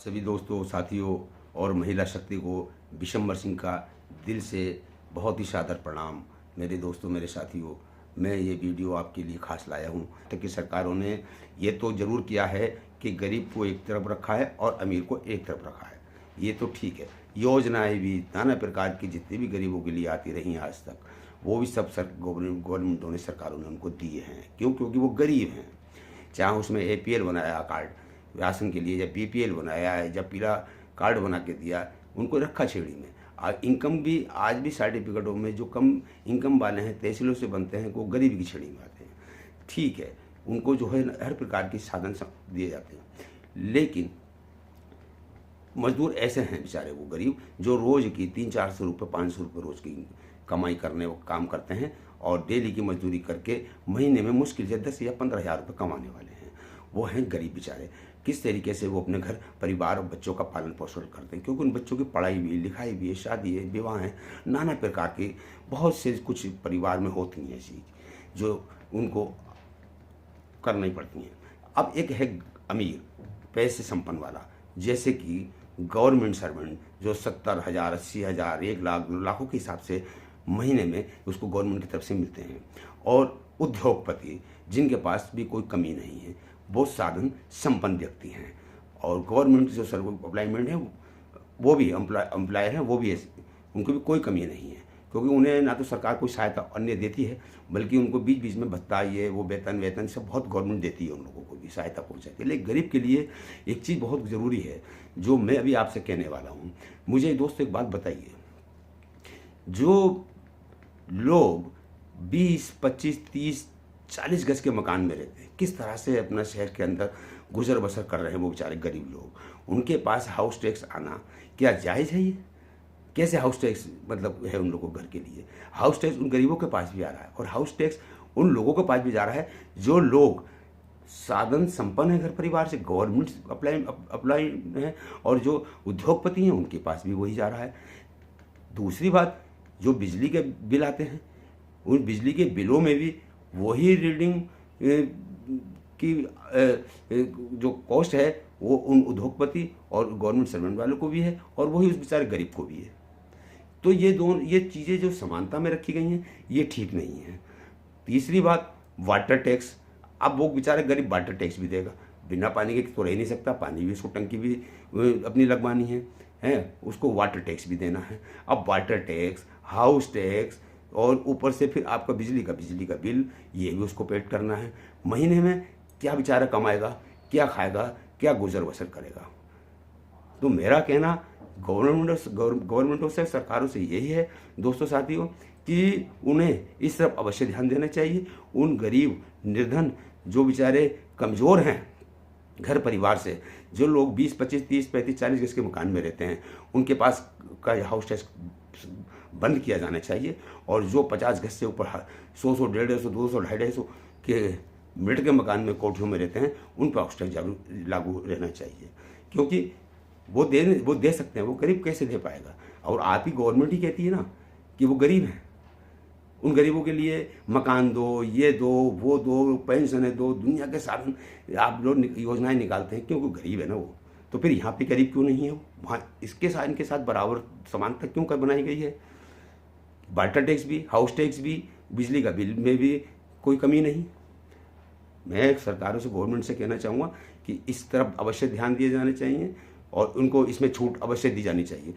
सभी दोस्तों, साथियों और महिला शक्ति को विशंबर सिंह का दिल से बहुत ही सादर प्रणाम। मेरे दोस्तों, मेरे साथियों, मैं ये वीडियो आपके लिए खास लाया हूँ कि सरकारों ने ये तो ज़रूर किया है कि गरीब को एक तरफ रखा है और अमीर को एक तरफ रखा है। ये तो ठीक है। योजनाएं भी नाना प्रकार की जितनी भी गरीबों के लिए आती रही आज तक, वो भी सब गवर्नमेंटों ने, सरकारों ने उनको दिए हैं। क्यों? क्योंकि वो गरीब हैं। चाहे उसमें APL बनाया कार्ड राशन के लिए, या BPL बनाया है, या पीला कार्ड बना के दिया, उनको रखा छेड़ी में। इनकम भी आज भी सर्टिफिकेटों में जो कम इनकम वाले हैं, तहसीलों से बनते हैं, वो गरीब की छेड़ी में आते हैं। ठीक है, उनको जो है हर प्रकार के साधन दिए जाते हैं, लेकिन मजदूर ऐसे हैं बेचारे, वो गरीब जो रोज़ की 300-400 रुपये, 500 रुपये रोज़ की कमाई करने वो काम करते हैं और डेली की मजदूरी करके महीने में मुश्किल से 10 या 15 हज़ार रुपये कमाने वाले हैं। वो हैं गरीब बेचारे। किस तरीके से वो अपने घर परिवार और बच्चों का पालन पोषण करते हैं, क्योंकि उन बच्चों की पढ़ाई भी, लिखाई भी, शादी है, विवाह है, नाना प्रकार की बहुत से कुछ परिवार में होती हैं ऐसी जो उनको करनी पड़ती हैं। अब एक है अमीर, पैसे संपन्न वाला, जैसे कि गवर्नमेंट सर्वेंट जो 70,000, 80,000, 1 लाख, 2 लाखों के हिसाब से महीने में उसको गवर्नमेंट की तरफ से मिलते हैं। और उद्योगपति जिनके पास भी कोई कमी नहीं है, वो साधन संपन्न व्यक्ति हैं। और गवर्नमेंट जो सर्व एम्प्लॉयमेंट है, वो भी एम्प्लॉयर हैं, वो भी उनको भी कोई कमी नहीं है, क्योंकि उन्हें ना तो सरकार कोई सहायता अन्य देती है, बल्कि उनको बीच बीच में भत्ता, ये वो वेतन सब बहुत गवर्नमेंट देती है, उन लोगों को भी सहायता पहुँचाती है। लेकिन गरीब के लिए एक चीज़ बहुत ज़रूरी है जो मैं अभी आपसे कहने वाला हूँ। मुझे दोस्तों एक बात बताइए, जो लोग 20, 25, 30, 40 गज के मकान में रहते हैं, किस तरह से अपना शहर के अंदर गुजर बसर कर रहे हैं वो बेचारे गरीब लोग। उनके पास हाउस टैक्स आना क्या जायज़ है? ये कैसे हाउस टैक्स मतलब है उन लोगों के घर के लिए? हाउस टैक्स उन गरीबों के पास भी आ रहा है, और हाउस टैक्स उन लोगों के पास भी जा रहा है जो लोग साधन संपन्न है घर परिवार से, गवर्नमेंट अप्लाई है, और जो उद्योगपति हैं उनके पास भी वही जा रहा है। दूसरी बात, जो बिजली के बिल आते हैं, उन बिजली के बिलों में भी वही रीडिंग की जो कॉस्ट है वो उन उद्योगपति और गवर्नमेंट सर्वेंट वालों को भी है, और वही उस बेचारे गरीब को भी है। तो ये चीज़ें जो समानता में रखी गई हैं, ये ठीक नहीं है। तीसरी बात, वाटर टैक्स। अब वो बेचारे गरीब वाटर टैक्स भी देगा, बिना पानी के तो रह नहीं सकता, पानी भी उसको टंकी भी अपनी लगवानी है, उसको वाटर टैक्स भी देना है। अब वाटर टैक्स, हाउस टैक्स, और ऊपर से फिर आपका बिजली का बिल, ये भी उसको पेड करना है। महीने में क्या बेचारा कमाएगा, क्या खाएगा, क्या गुजर बसर करेगा? तो मेरा कहना गवर्नमेंटों से, सरकारों से यही है दोस्तों, साथियों, कि उन्हें इस तरफ अवश्य ध्यान देना चाहिए। उन गरीब, निर्धन, जो बेचारे कमज़ोर हैं घर परिवार से, जो लोग 20, 25, 30, 35, 40 गज के मकान में रहते हैं, उनके पास का हाउस टैक्स बंद किया जाना चाहिए। और जो 50 गज से ऊपर 100, 150, 200, 250 के मिनट के मकान में, कोठियों में रहते हैं, उन पर हाउस टैक्स लागू रहना चाहिए, क्योंकि वो दे सकते हैं। वो गरीब कैसे दे पाएगा? और आप ही गवर्नमेंट ही कहती है ना कि वो गरीब हैं। उन गरीबों के लिए मकान दो, ये दो, वो दो, पेंशनें दो, दुनिया के साधन आप लोग योजनाएं निकालते हैं, क्योंकि गरीब है ना वो। तो फिर यहाँ पे गरीब क्यों नहीं है? वहाँ इनके साथ बराबर समानता क्यों कर बनाई गई है? वाटर टैक्स भी, हाउस टैक्स भी, बिजली का बिल में भी कोई कमी नहीं। मैं सरकारों से, गवर्नमेंट से कहना चाहूँगा कि इस तरफ अवश्य ध्यान दिए जाने चाहिए, और उनको इसमें छूट अवश्य दी जानी चाहिए।